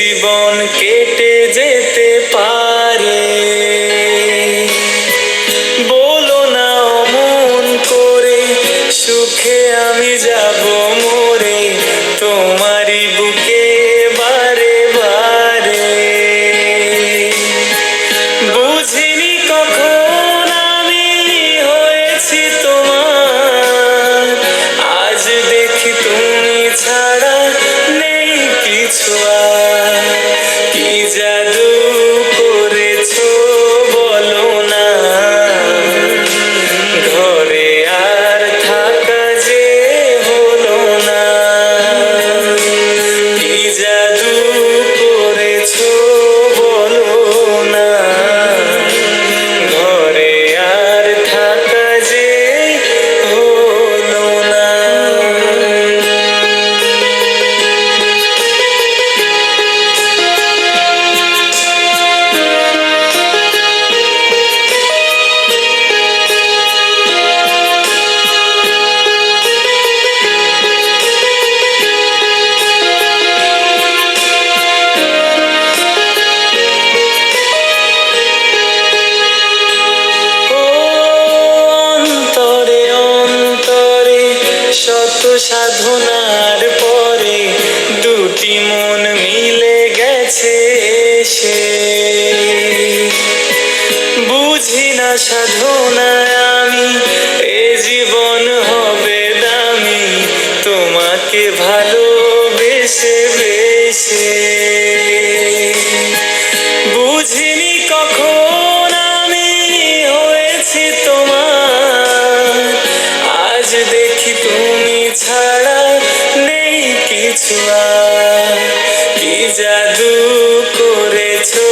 জীবন কেটে যেতে পারে। বলো না অমন করে, সুখে আমি যাব মরে তোমারই বুকে বারে বারে। বুঝিনি কখন আমি হয়েছি তোমার, আজ দেখি তুমি ছাড়া নেই কিছু আর। কি জাদু করেছো বলো না, ঘরে আর থাকা যে হলো না। কি জাদু করেছো বলো না, ঘরে আর থাকা যে হলো না। অন্তরে অন্তরে শত সাধনার পরে দুটি মন মিলে গেছে সে। বুঝি না সাধনায় আমি এ জীবন হবে দামি, তোমাকে ভালোবেসে বেসে। বুঝিনি কখন আমি হয়েছি তোমার, আজ দেখি তুমি ছাড়া নেই কিছু আর। কি জাদু করেছো